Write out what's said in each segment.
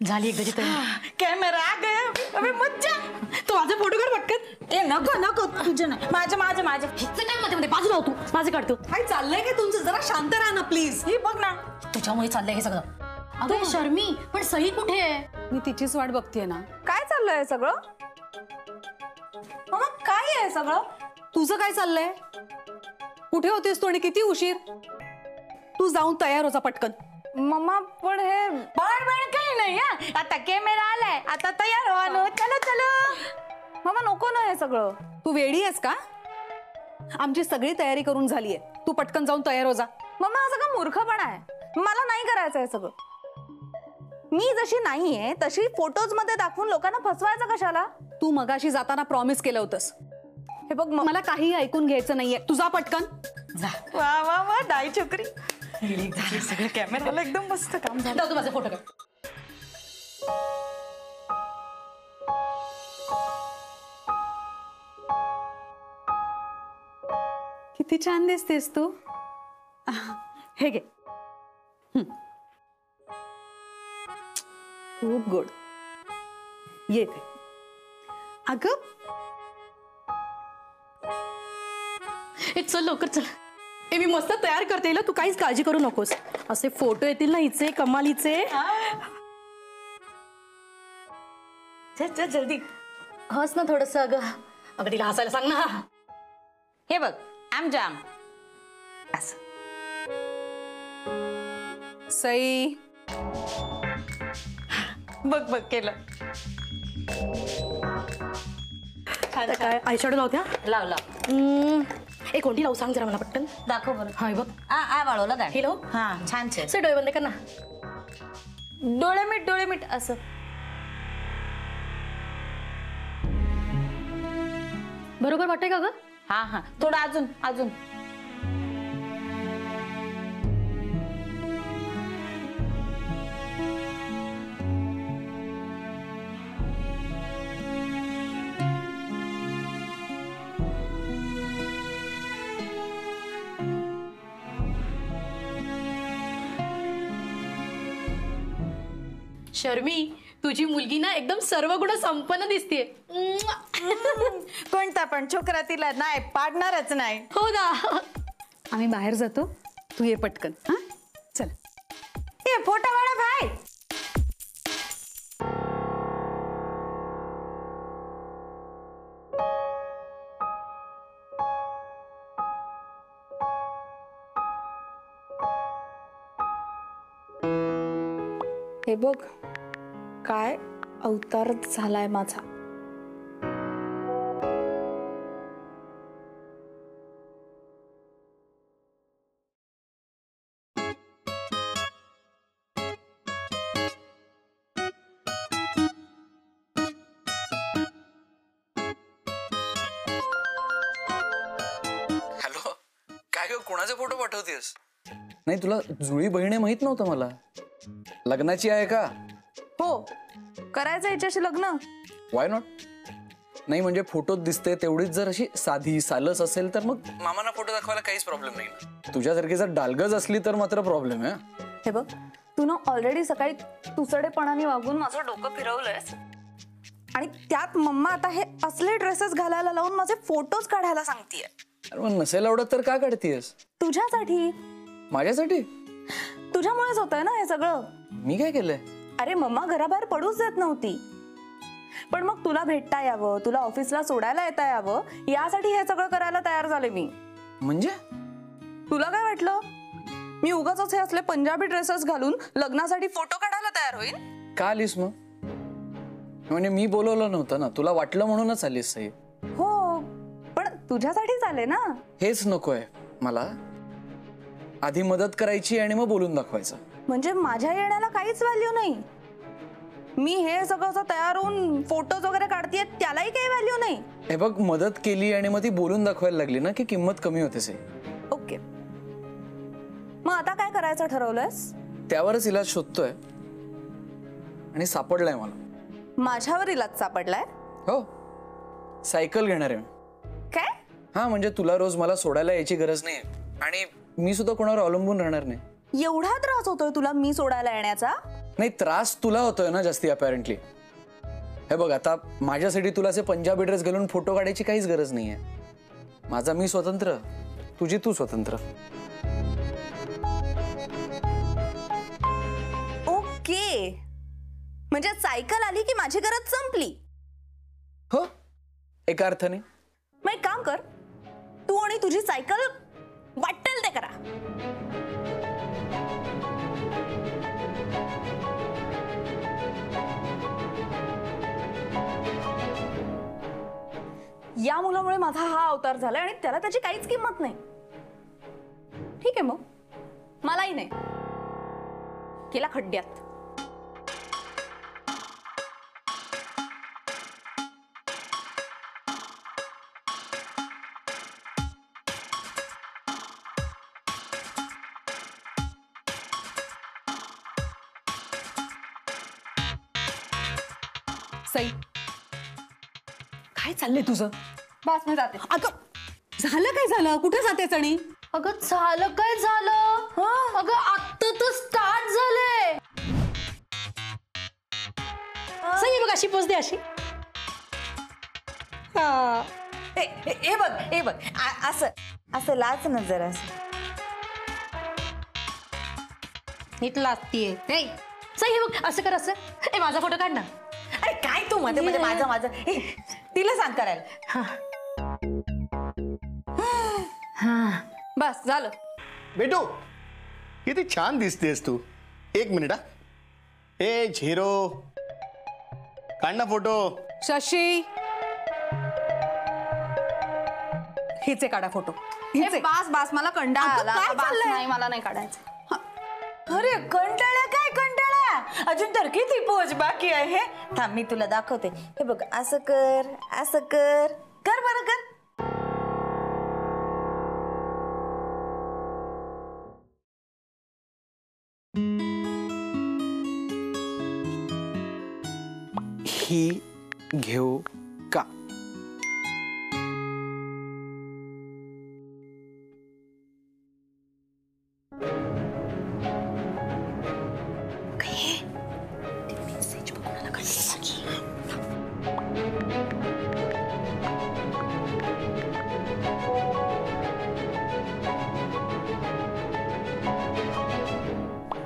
झाली एकदाची तयारी. कॅमेरा आ गया अबे मज्जा. तू माझे फोटो काढ पटकन. ए नको नको तुझे नाही माझे माझे माझे. हिचं काय मध्ये मध्ये बाजूला होतो माझे काढतो. काय चाललंय काय तुमचं जरा शांत राहा ना प्लीज. ही बघ ना तुझ्यामुळे चाललंय हे सगळं. अगं शर्मी पण सई कुठे आहे? मी तिचीच वाट बघतेय ना. काय चाललंय सगळं? मग काय आहे सगळं? तुझं काय चाललंय? कुठे होतीस तू आणि किती उशीर? तू जाऊन तयार होता पटकन. मम्मा पण हे बाळ बाळ काही नाही हा. आता कॅमेरा आलाय आता तयार व्हा नो. चलो चलो मम्मा नको ना हे सगळं. तू वेडी आहेस का? आमची सगळी तयारी करून झालीये. तू पटकन जाऊन तयार हो जा. मम्मा हा सगळं मूर्खपणा आहे. मला नाही करायचं आहे सगळं. मी जशी नाहीये तशी फोटोज मध्ये दाखवून लोकांना फसवायचं कशाला? तू मगाशी जाताना प्रॉमिस केलं होतंस. हे बघ मला काही ऐकून घ्यायचं नाहीये. तुझा पटकन जा. वा वा वा दाई छोकरी. सगळं कॅमेराला एकदम मस्त काम झालं. जाऊ तू माझे फोटो काढ. किती छान दिसतेस तू. हे घे. खूप गोड. येते अगं. चल लवकर चल. ए मी मस्त तयार करते ना, तू काहीच काळजी करू नकोस. असे फोटो येतील ना हिचे कमालीचे. चल चल जल्दी हस ना थोडस. अगं अगं तिला हसायला सांग ना. हे बघ आम जाम असं. सई बघ बघ केलं. काय आयशॅडो लावत्या. लाव लाव. ए कोणती लावू सांग जरा मला पटकन. दाखव बरं. हाय बघ. आ वाळवलं काय? हे लावू. हा छान छान. से डोळे बंद कर ना. डोळे मीट असं. बरोबर वाटतंय का ग? हा हा थोडं अजून अजून. शर्मी तुझी मुलगी ना एकदम सर्व गुण संपन्न दिसतेय. कोणता पण छोकरा तिला नाही पाडणारच नाही. हो ना. आम्ही बाहेर जातो. तू ये पटकन. हा चल. ए फोटो वाला भाई. हे बघ काय अवतारच झालाय माझा. हॅलो काय ग कोणाचे फोटो पाठवतेस? नाही तुला जुळी बहिणी माहित नव्हतं मला. लग्नाची आहे का? हो करायचं याच्याशी लग्न. Why not. नाही म्हणजे फोटोत दिसते तेवढीच जर अशी साधी सालस असेल तर मग मामांना फोटो दाखवायला काहीच प्रॉब्लेम नाही ना. तुझ्यासारखी जर डालगज असली तर मात्र प्रॉब्लेम आहे. हे बघ तू ना ऑलरेडी सकाळी तुसडेपणाने वागून माझं डोकं फिरवलंयस आणि त्यात मम्मा आता हे असले ड्रेसेस घालायला लावून माझे फोटोज काढायला सांगतेय. अरे मग नसेल आवडत तर का काढतीयस? तुझ्यासाठी. माझ्यासाठी? तुझ्यामुळेच होतंय ना हे सगळं. मी काय केलंय? अरे मम्मा घराबाहेर पडूच देत नव्हती पण मग तुला भेटता यावं तुला ऑफिसला सोडायला येता यावं यासाठी हे सगळं करायला तयार झाले मी. म्हणजे तुला काय वाटलं मी उगाच हे असले पंजाबी ड्रेसेस घालून लग्नासाठी फोटो काढायला तयार होईल? का आलीस मग? म्हणजे मी बोलवलं नव्हतं ना, तुला वाटलं म्हणूनच आलीस. सई हो पण तुझ्यासाठीच आले ना. हेच नकोय मला. आधी मदत करायची आणि मग बोलून दाखवायचं. म्हणजे माझ्या येण्याला काहीच व्हॅल्यू नाही. मी हे सगळं तयार होऊन फोटोज वगैरे काढतेय त्यालाही काही व्हॅल्यू नाही. हे बघ मदत केली आणि मग ती बोलून दाखवायला लागली ना की किंमत कमी होते. से ओके मग आता काय करायचं ठरवलंयस? त्यावरच इलाज शोधतोय आणि सापडलाय मला. माझ्यावर इलाज सापडलाय? हो सायकल घेणार आहे. काय? हा म्हणजे तुला रोज मला सोडायला यायची गरज नाही आणि मी सुद्धा कोणावर अवलंबून राहणार नाही. एवढा त्रास होतोय तुला मी सोडायला येण्याचा? नाही, त्रास तुला होतोय ना जास्ती अपॅरेंटली. हे बघ, आता माझ्यासाठी तुला असे पंजाबी ड्रेस घालून फोटो काढायची काहीच गरज नाहीये. माझा मी स्वतंत्र, तुझी तू स्वतंत्र. ओके, म्हणजे सायकल आली की माझी गरज संपली. हो, एका अर्थाने. मग एक काम कर, तू आणि तुझी सायकल वाटेल ते करा. या मुलामुळे माझा हा अवतार झालाय आणि त्याला त्याची काहीच किंमत नाही. ठीक आहे, मग मलाही नाही केला खड्ड्यात. सई, काय चाललंय तुझं? बस मी जाते. अगं झालं काय झालं? कुठे जातेस? आणि अगं झालं काय झालं? अगं आत्ता तर स्टार्ट झालंय. सई बघ, अशी पोच दे, अशी. ए बघ, ए बघ, असं असं लाच ना जरा. नीट लागतीये. सई हे बघ, असं कर, असं. ए माझा फोटो काढ ना. अरे काय तू मध्ये मध्ये माझं माझं तिला सांग करायला. बस झालं. बेटू, किती छान दिसतेस तू. एक मिनिट. ए झिरो, काढ ना फोटो. शशी, हिचे काढा फोटो. हिचे. बास बास, मला कंटाळा अगं, आला. काय बास, चाललंय? नाही, मला नाही काढायचं. अरे कंटाळा काय कंटाळा, अजून तर किती पोच बाकी आहे. थांब मी तुला दाखवते. हे बघ, असं कर, असं कर, कर बरं कर. ही घेऊ का?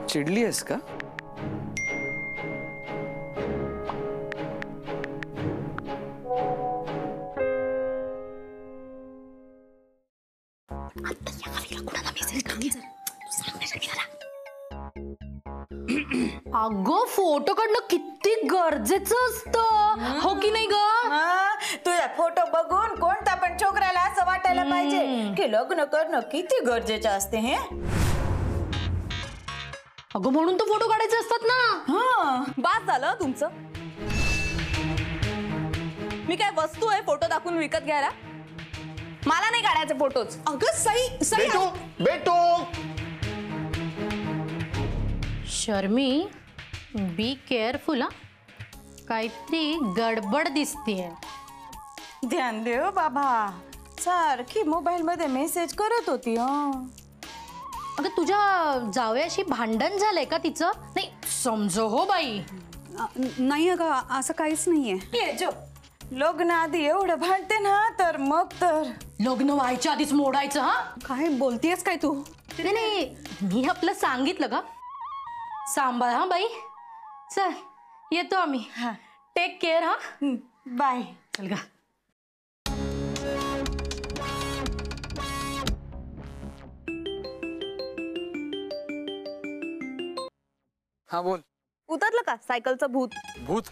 चिडली आहेस का? अगं फोटो काढणं किती गरजेचं असतं, हो की नाही ग? तुझा फोटो बघून कोणता पण छोकराला असं वाटायला पाहिजे की लग्न करणं किती गरजेचं असते. हे अगं म्हणून तर फोटो काढायचे असतात ना. बास झालं तुमचं. मी काय वस्तू आहे फोटो दाखवून विकत घ्यायला? मला नाही काढायचे फोटोज. अगं सई, सई बेटू, बेटू. शर्मी, बी केअरफुल हा. काहीतरी गडबड दिसतीये. ध्यान देव बाबा, सारखी मोबाईल मध्ये मेसेज करत होती. अगं तुझ्या जावयाशी भांडण झालंय का तिचं? नाही समजो हो बाई. नाही अगं, असं काहीच नाहीये. ये जो लग्न आधी एवढं भांडते ना, तर मग तर लग्न व्हायच्या आधीच मोडायचं. हा काय बोलतेस काय तू? नाही नाही, मी आपलं सांगितलं का? सांभाळ हा बाई. चल येतो आम्ही. Take care. हा बाय. चल गा. हा बोल. उतरलं का सायकलचं भूत? भूत?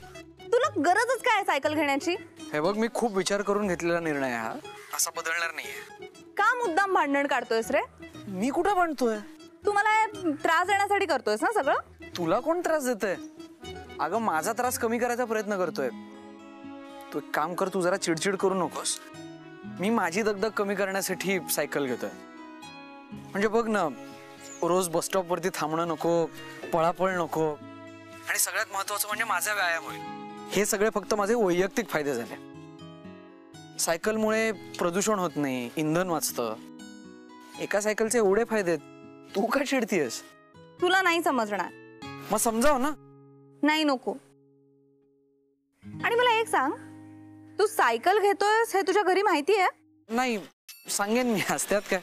तुला गरजच काय सायकल घेण्याची? हे बघ, मी खूप विचार करून घेतलेला निर्णय हा, असा बदलणार नाहीये. का मुद्दाम भांडण काढतोयस रे? मी कुठं म्हणतोय? तू मला त्रास देण्यासाठी करतोयस ना सगळं? तुला कोण त्रास देतोय? अगं माझा त्रास कमी करायचा प्रयत्न करतोय. तू एक काम कर, तू जरा चिडचिड करू नकोस. मी माझी दगदग कमी करण्यासाठी सायकल घेतोय. म्हणजे बघ ना, रोज बस स्टॉप वरती थांबणं नको, पळापळ नको, आणि सगळ्यात महत्वाचं म्हणजे माझा व्यायाम होईल. हे सगळे फक्त माझे वैयक्तिक फायदे झाले. सायकलमुळे प्रदूषण होत नाही, इंधन वाचतं. एका सायकलचे एवढे फायदे, तू का चिडतीयस? तुला नाही समजणार. मग समजाव ना. नाही नको. आणि मला एक सांग, तू सायकल घेतोयस हे तुझ्या घरी माहिती आहे? नाही सांगेन मी, असत्यात काय.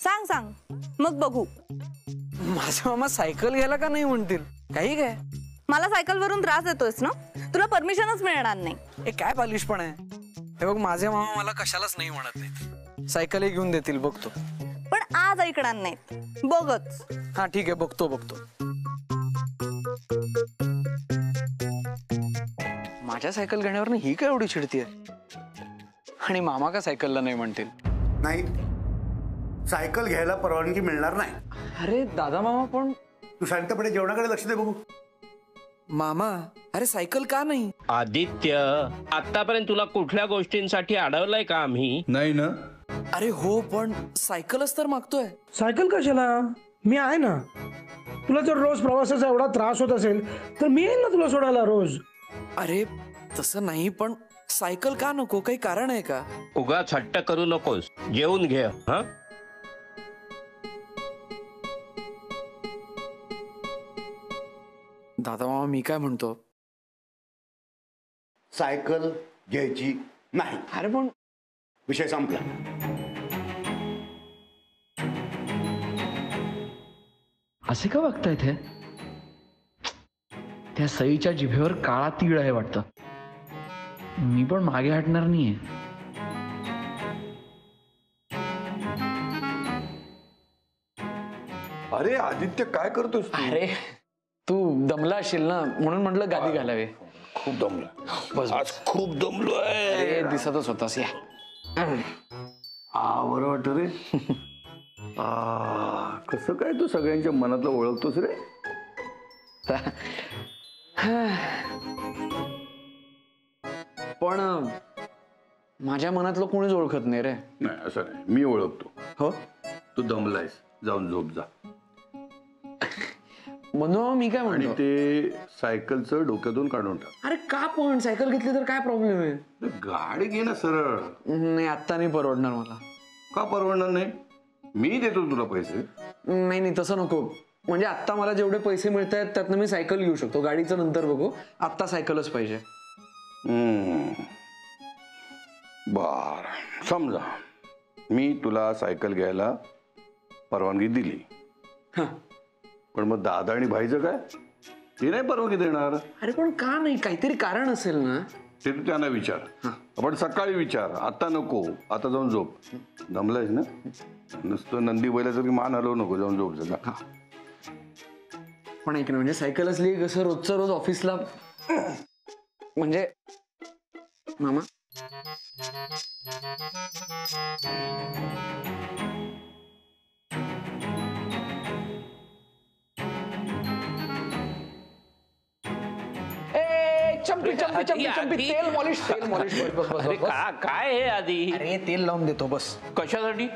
सांग सांग मग बघू. माझे मामा सायकल घ्यायला का नाही म्हणतील? काही काय मला सायकल वरून त्रास देतोयस ना, तुला परमिशनच मिळणार नाही. हे काय बालिश पण आहे. हे बघ माझे मामा मला कशालाच नाही म्हणत नाहीत. सायकलही घेऊन देतील बघतो. पण आज ऐकणार नाहीत, बघच. हा ठीक आहे, बघतो बघतो. माझ्या सायकल घेण्यावर ही काय एवढी चिडतीये? आणि मामा का सायकलला नाही म्हणतील? नाही, सायकल घ्यायला परवानगी मिळणार नाही. अरे दादा मामा पण तू शांतपणे जेवणाकडे लक्ष दे बघू. मामा अरे सायकल का नाही? आदित्य, आतापर्यंत तुला कुठल्या गोष्टींसाठी अडवलंय का आम्ही? नाही ना. अरे हो, पण सायकलच तर मागतोय. सायकल कशाला? मी आहे ना. तुला जर रोज प्रवासाचा एवढा त्रास होत असेल तर मी येईन ना तुला सोडायला रोज. अरे तसं नाही, पण सायकल का नको? काही कारण आहे का? उगाच हट्ट करू नकोस, जेवून घे. हा दादा मामा मी काय म्हणतो, सायकल घ्यायची नाही. अरे पण विषय संपला. असे का वागतायत हे? त्या सईच्या जिभेवर काळा तीळ आहे वाटतं. मी पण मागे हटणार नाहीये. अरे आदित्य काय करतोस तू? अरे तू दमला असशील ना, म्हणून म्हटलं गादी घालावी. खूप दमला. बस आज खूप दमलो आहे. अरे दिसतच होतास. या बरं वाटत रे. कसं काय तू सगळ्यांच्या मनातलं ओळखतोस रे? पण माझ्या मनातलं कोणीच ओळखत नाही रे. नाही असं नाही, मी ओळखतो. हो तू दमलायस, जाऊन झोप जा. म्हणून मी काय आणि म्हणतो, ते सायकलचं डोक्यातून काढून टाक. अरे का पण सायकल घेतली तर काय प्रॉब्लेम आहे? गाडी घे ना सरळ. नाही आत्ता नाही परवडणार मला. का परवडणार नाही? मी देतो तुला पैसे. नाही नाही तसं नको. म्हणजे आत्ता मला जेवढे पैसे मिळत आहेत त्यातनं मी सायकल घेऊ शकतो. गाडीचं नंतर बघू, आत्ता सायकलच पाहिजे. बर, समजा मी तुला सायकल घ्यायला परवानगी दिली, पण मग दादा आणि भाईचं काय? ते नाही परवानगी देणार. अरे पण का नाही? काहीतरी कारण असेल ना. ते तू त्यांना विचार. आपण सकाळी विचार, आता नको. आता जाऊन झोप. दमलायस ना? नुसतं नंदी बैलाचं मान हलवू नको, जाऊन झोप जा. पण ऐक ना, म्हणजे सायकल असली कसं रोजचं रोज ऑफिसला, म्हणजे मामा चंपी चंपी चंपी चंपी तेल मॉलिश तेल मॉलिश. अरे काय हे आधी? अरे तेल लावून देतो बस. कशासाठी?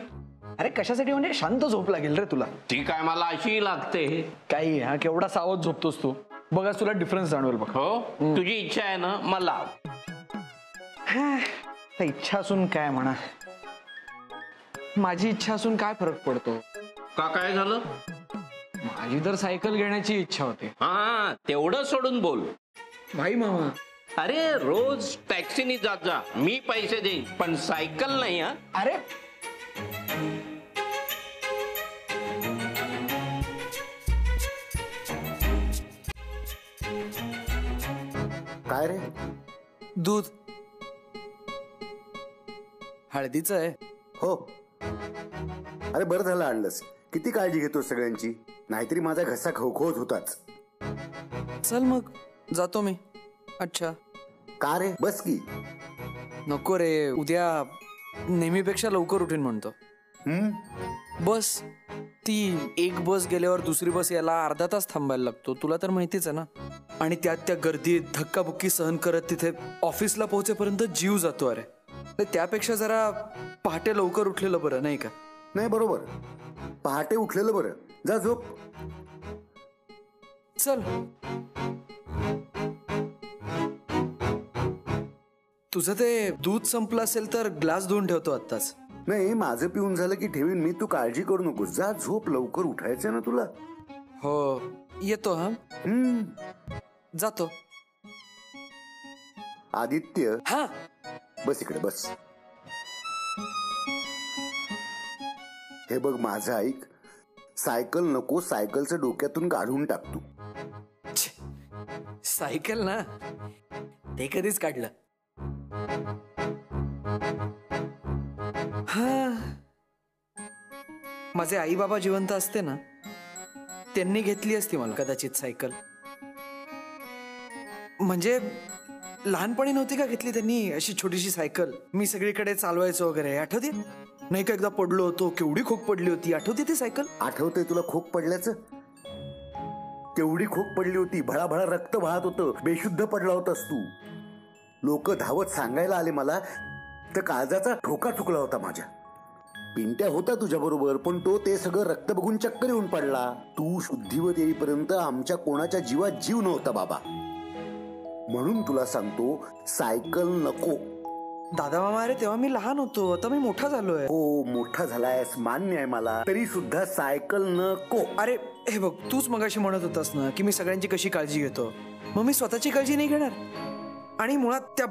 अरे कशासाठी म्हणजे शांत झोप लागेल रे तुला. ती काय मला अशी लागते? काही हा केवढा सावध झोपतोस तू. बघ आज तुला डिफरन्स जाणवेल बघ. हो, तुझी इच्छा आहे ना, मला इच्छा असून काय म्हणा, माझी इच्छा असून काय फरक पडतो? का काय झालं? माझी तर सायकल घेण्याची इच्छा होती. हा तेवढं सोडून बोल. भाई मामा अरे रोज टॅक्सीनी जात जा, मी पैसे देईन, पण सायकल नाही. हा अरे काय रे? दूध हळदीचं आहे. हो. अरे बरं झालं आणलंस. किती काळजी घेतो सगळ्यांची, नाहीतरी माझा घसा खवखवत होताच. चल मग जातो मी. अच्छा का रे? बस की. नको रे, उद्या नेहमीपेक्षा लवकर उठीन म्हणतो. बस ती एक बस गेल्यावर दुसरी बस यायला अर्धा तास थांबायला लागतो, तुला तर माहितीच आहे ना. आणि त्यात त्या गर्दीत धक्काबुक्की सहन करत तिथे ऑफिसला पोहोचेपर्यंत जीव जातो. अरे त्यापेक्षा जरा पहाटे लवकर उठलेलं बरं नाही का? नाही बरोबर, पहाटे उठलेलं बरं. जा झोप. चल. तुझं ते दूध संपलं असेल तर ग्लास धुवून ठेवतो आत्ताच. नाही, माझं पिऊन झालं की ठेवीन मी. तू काळजी करू नकोस. जा झोप, लवकर उठायचं ना तुला. हो येतो हा. जातो. आदित्य, हा बस इकडे बस. हे बघ माझं ऐक, सायकल नको, सायकलचं डोक्यातून काढून टाक तू. सायकल ना ते कधीच काढलं. हा, माझे आई बाबा जिवंत असते ना, त्यांनी घेतली असती मला कदाचित सायकल. म्हणजे लहानपणी नव्हती का घेतली त्यांनी अशी छोटीशी सायकल, मी सगळीकडे चालवायचो वगैरे, आठवते नाही का? एकदा पडलो होतो, केवढी खोक पडली होती, आठवते ती सायकल? आठवतंय तुला खोक पडल्याचं? केवढी खोक पडली होती, भळाभळा रक्त वाहत होतं, बेशुद्ध पडला होतास तू. लोक धावत सांगायला आले मला तर काळजाचा ठोका चुकला होता माझ्या. पिंट्या होता तुझ्या बरोबर, पण तो ते सगळं रक्त बघून चक्कर येऊन पडला. तू शुद्धीवर येईपर्यंत आमच्या कोणाच्या जीवात जीव नव्हता बाबा. म्हणून तुला सांगतो, सायकल नको. दादा मामा, अरे तेव्हा मी लहान होतो, आता मी मोठा झालोय. हो, मोठा झालायस मान्य आहे मला, तरी सुद्धा सायकल नको. अरे हे बघ, तूच मगाशी म्हणत होतास ना की मी सगळ्यांची कशी काळजी घेतो, मग मी स्वतःची काळजी नाही घेणार. आणि मुळात त्या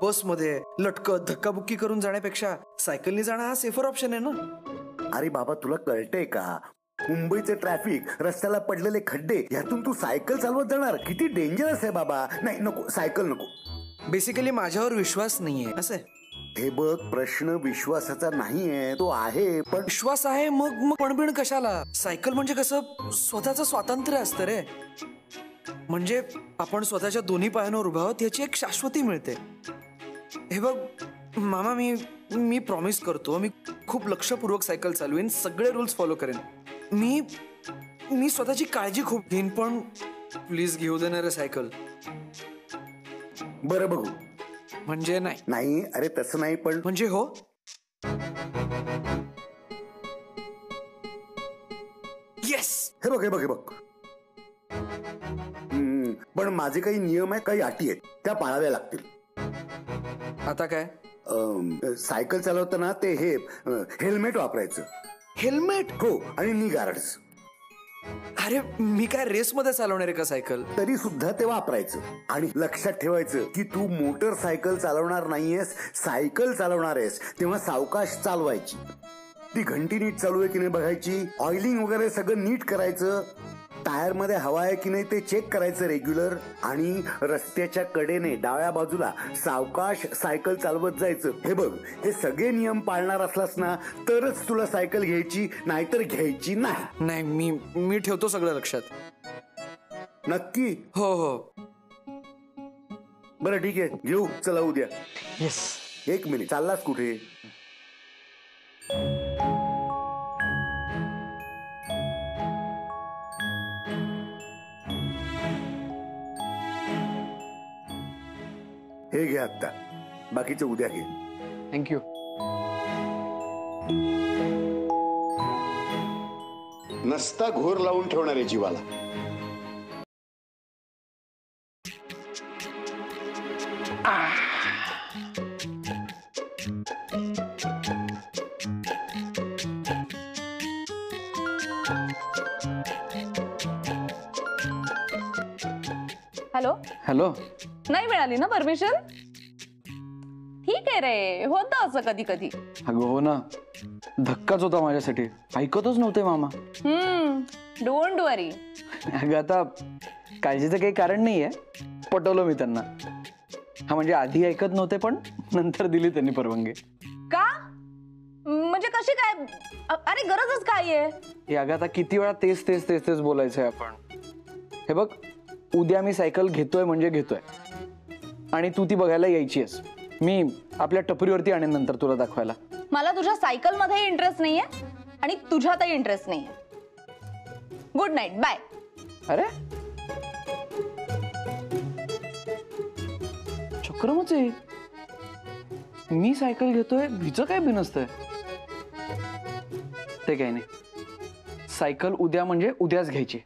बसमध्ये लटकत धक्काबुक्की करून जाण्यापेक्षा सायकलनी जाणं हा सेफर ऑप्शन आहे ना. अरे बाबा, तुला कळतंय का? मुंबईचं ट्रॅफिक, रस्त्याला पडलेले खड्डे, यातून तू सायकल चालवत जाणार? किती डेंजरस आहे बाबा. नाही, नको, सायकल नको. बेसिकली माझ्यावर विश्वास नाहीये असं. हे बघ, प्रश्न विश्वासाचा नाहीये, तो आहे. पण विश्वास आहे, मग पणबिण कशाला? सायकल म्हणजे कसं स्वतःचं स्वातंत्र्य असतं रे. म्हणजे आपण स्वतःच्या दोन्ही पायांवर उभा आहोत याची एक शाश्वती मिळते. हे बघ मामा, मी प्रॉमिस करतो, मी खूप लक्षपूर्वक सायकल चालवेन, सगळे रूल्स फॉलो करेन. मी स्वतःची काळजी खूप घेईन, पण प्लीज घेऊ देणार रे सायकल. बरं बघू. म्हणजे नाही, अरे तसं नाही, पण म्हणजे हो. येस, हे बघ. पण माझे काही नियम आहेत, काही अटी आहेत, त्या पाळाव्या लागतील. आता काय? सायकल चालवताना ते हे हेल्मेट वापरायचं. हेल्मेट? हो, आणि नी गार्ड्स. अरे मी काय रेस मध्ये चालवणार आहे का सायकल? तरी सुद्धा ते वापरायचं. आणि लक्षात ठेवायचं की तू मोटरसायकल चालवणार नाहीयेस, सायकल चालवणार आहेस, तेव्हा सावकाश चालवायची. ती घंटी नीट चालू आहे की नाही बघायची, ऑइलिंग वगैरे सगळं नीट करायचं, टायर मध्ये हवा आहे की नाही ते चेक करायचं रेग्युलर. आणि रस्त्याच्या कडेने डाव्या बाजूला सावकाश सायकल चालवत जायचं. हे बघ, हे सगळे नियम पाळणार असलास ना तरच तुला सायकल घ्यायची, नाहीतर घ्यायची नाही. नाही, मी ठेवतो सगळं लक्षात. नक्की? हो. बरं ठीक आहे, घेऊ. चला उद्या. येस. एक मिनिट, चाललास कुठे? हे घे आत्ता, बाकीचं उद्या घे. थँक्यू. नसता घोर लावून ठेवणारे जीवाला. हॅलो. नाही मिळाली ना परमिशन? ठीक आहे रे, होतं असं कधी कधी. अगं हो ना, धक्काच होता माझ्यासाठी, ऐकतच नव्हते मामा. डोंट वरी. अगं आता काळजीचं काही कारण नाहीये, पटवलं मी त्यांना. हा म्हणजे आधी ऐकत नव्हते, पण नंतर दिली त्यांनी परवानगी. का म्हणजे कशी काय? अरे गरजच काय आहे? अगं आता किती वेळा तेच बोलायचंय आपण. हे बघ, उद्या मी सायकल घेतोय म्हणजे घेतोय, आणि तू ती बघायला यायची आहेस. मी आपल्या टपरीवरती आणेन नंतर तुला दाखवायला. मला तुझ्या सायकल मध्ये इंटरेस्ट नाहीये आणि तुझ्यातही इंटरेस्ट नाहीये. Good night, bye. अरे चक्रमच आहे, मी सायकल घेतोय, हिचं काय बिनसतंय? ते काही नाही, सायकल उद्या म्हणजे उद्याच घ्यायची.